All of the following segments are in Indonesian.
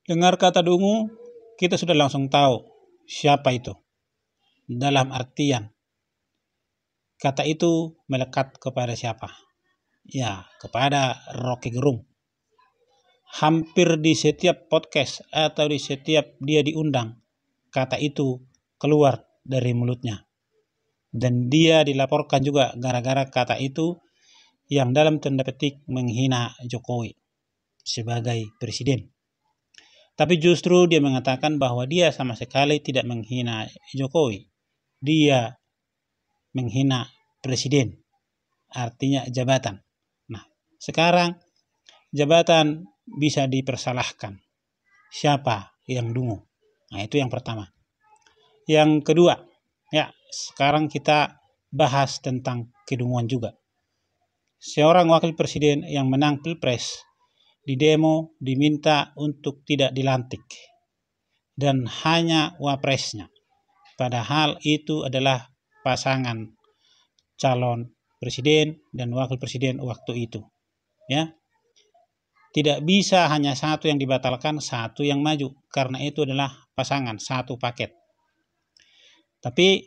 Dengar kata dungu, kita sudah langsung tahu siapa itu. Dalam artian, kata itu melekat kepada siapa? Ya, kepada Rocky Gerung. Hampir di setiap podcast atau di setiap dia diundang, kata itu keluar dari mulutnya. Dan dia dilaporkan juga gara-gara kata itu yang dalam tanda petik menghina Jokowi sebagai presiden. Tapi justru dia mengatakan bahwa dia sama sekali tidak menghina Jokowi. Dia menghina presiden, artinya jabatan. Nah, sekarang jabatan bisa dipersalahkan. Siapa yang dungu? Nah, itu yang pertama. Yang kedua, ya, sekarang kita bahas tentang kedunguan juga. Seorang wakil presiden yang menang Pilpres di demo diminta untuk tidak dilantik dan hanya wapresnya. Padahal itu adalah pasangan calon presiden dan wakil presiden waktu itu. Ya, tidak bisa hanya satu yang dibatalkan, satu yang maju, karena itu adalah pasangan, satu paket. Tapi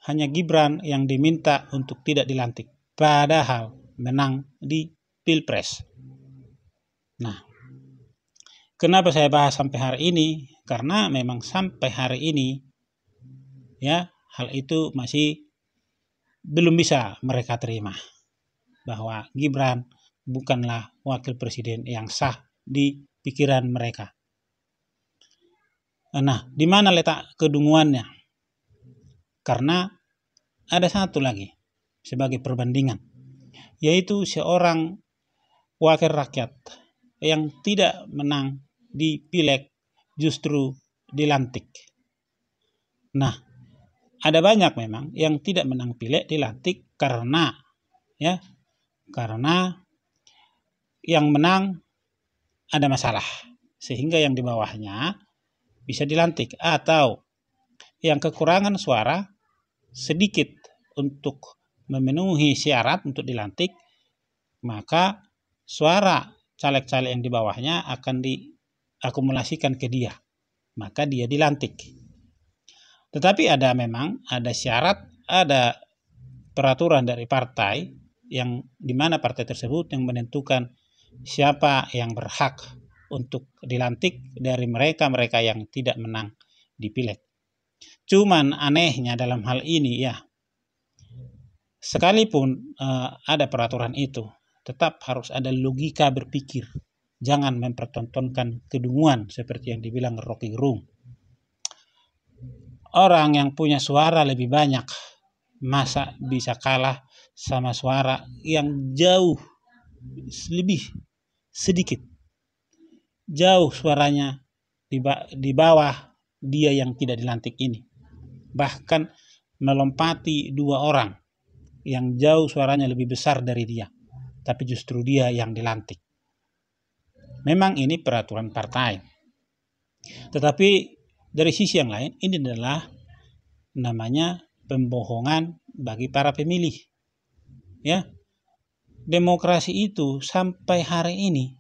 hanya Gibran yang diminta untuk tidak dilantik, padahal menang di Pilpres. Nah, kenapa saya bahas sampai hari ini? Karena memang sampai hari ini, ya, hal itu masih belum bisa mereka terima bahwa Gibran bukanlah wakil presiden yang sah di pikiran mereka. Nah, di mana letak kedunguannya? Karena ada satu lagi sebagai perbandingan, yaitu seorang wakil rakyat yang tidak menang di pileg justru dilantik. Nah, ada banyak memang yang tidak menang pileg dilantik karena yang menang ada masalah sehingga yang di bawahnya bisa dilantik, atau yang kekurangan suara sedikit untuk memenuhi syarat untuk dilantik, maka suara caleg-caleg yang di bawahnya akan diakumulasikan ke dia, maka dia dilantik. Tetapi memang ada syarat, ada peraturan dari partai yang dimana partai tersebut yang menentukan siapa yang berhak untuk dilantik dari mereka yang tidak menang di pileg. Cuman anehnya dalam hal ini, ya, sekalipun ada peraturan itu, tetap harus ada logika berpikir. Jangan mempertontonkan kedunguan seperti yang dibilang Rocky Gerung. Orang yang punya suara lebih banyak, masa bisa kalah sama suara yang jauh lebih sedikit, jauh suaranya di bawah dia yang tidak dilantik ini, bahkan melompati dua orang yang jauh suaranya lebih besar dari dia, tapi justru dia yang dilantik. Memang ini peraturan partai, tetapi dari sisi yang lain ini adalah namanya pembohongan bagi para pemilih. Ya, demokrasi itu sampai hari ini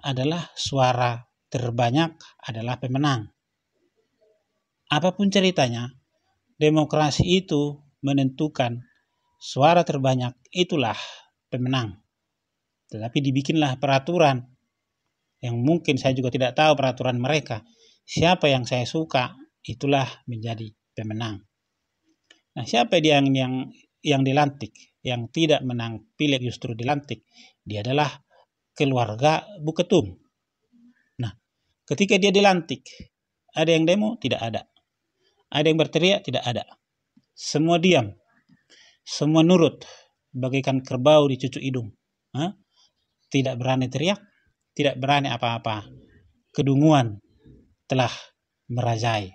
adalah suara terbanyak adalah pemenang. Apapun ceritanya, demokrasi itu menentukan suara terbanyak itulah pemenang. Tetapi dibikinlah peraturan yang mungkin saya juga tidak tahu peraturan mereka. Siapa yang saya suka itulah menjadi pemenang. Nah, siapa dia yang dilantik, yang tidak menang pileg justru dilantik? Dia adalah keluarga Buketum. Nah, ketika dia dilantik, ada yang demo? Tidak ada. Ada yang berteriak? Tidak ada. Semua diam. Semua nurut, bagaikan kerbau di cucuk hidung. Tidak berani teriak, tidak berani apa-apa. Kedunguan telah merajai.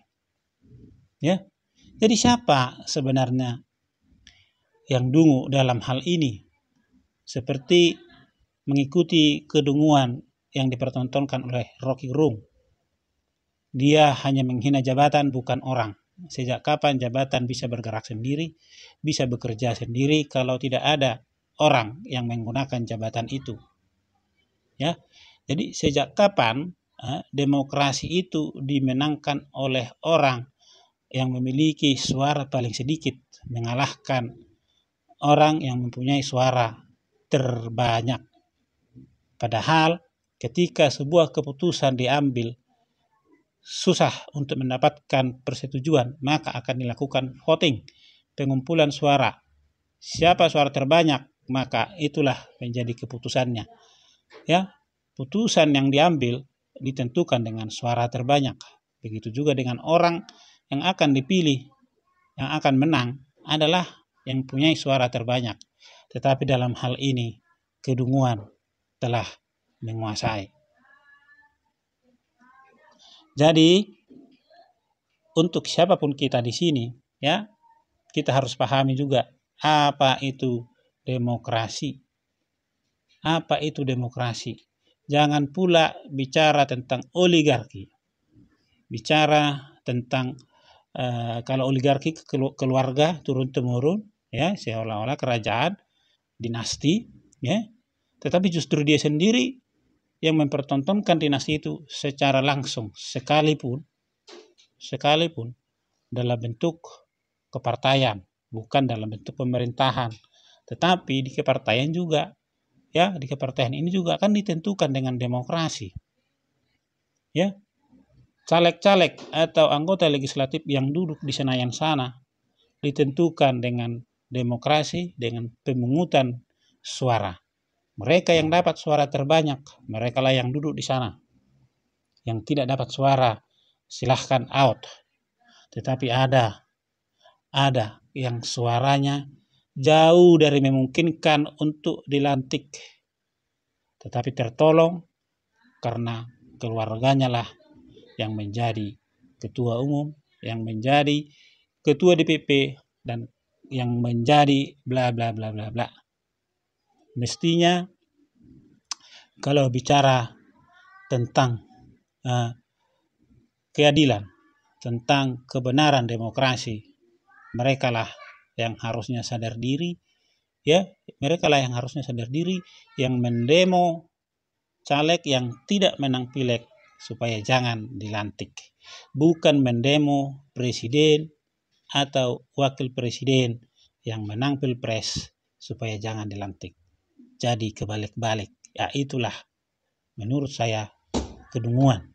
Ya. Jadi siapa sebenarnya yang dungu dalam hal ini? Seperti mengikuti kedunguan yang dipertontonkan oleh Rocky Gerung. Dia hanya menghina jabatan, bukan orang. Sejak kapan jabatan bisa bergerak sendiri, bisa bekerja sendiri kalau tidak ada orang yang menggunakan jabatan itu? Ya, jadi sejak kapan demokrasi itu dimenangkan oleh orang yang memiliki suara paling sedikit, mengalahkan orang yang mempunyai suara terbanyak. Padahal ketika sebuah keputusan diambil susah untuk mendapatkan persetujuan, maka akan dilakukan voting, pengumpulan suara. Siapa suara terbanyak, maka itulah menjadi keputusannya. Ya, putusan yang diambil ditentukan dengan suara terbanyak. Begitu juga dengan orang yang akan dipilih, yang akan menang adalah yang punya suara terbanyak. Tetapi dalam hal ini kedunguan telah menguasai. Jadi untuk siapapun kita di sini, ya, kita harus pahami juga apa itu demokrasi. Apa itu demokrasi? Jangan pula bicara tentang oligarki. Bicara tentang kalau oligarki keluarga turun-temurun, ya, seolah-olah kerajaan, dinasti, ya. Tetapi justru dia sendiri yang mempertontonkan dinasti itu secara langsung, sekalipun dalam bentuk kepartaian, bukan dalam bentuk pemerintahan. Tetapi di kepartaian juga, ya, di kepartaian ini juga kan ditentukan dengan demokrasi. Ya, caleg-caleg atau anggota legislatif yang duduk di Senayan sana ditentukan dengan demokrasi, dengan pemungutan suara. Mereka yang dapat suara terbanyak, mereka lah yang duduk di sana. Yang tidak dapat suara, silahkan out. Tetapi ada yang suaranya jauh dari memungkinkan untuk dilantik, tetapi tertolong karena keluarganya lah yang menjadi ketua umum, yang menjadi ketua DPP, dan yang menjadi bla bla bla bla bla. Mestinya kalau bicara tentang keadilan, tentang kebenaran demokrasi, mereka lah yang harusnya sadar diri, ya, mereka lah yang harusnya sadar diri, yang mendemo caleg yang tidak menang pileg supaya jangan dilantik, bukan mendemo presiden atau wakil presiden yang menang pilpres supaya jangan dilantik. Jadi kebalik-balik, ya itulah menurut saya kedunguan.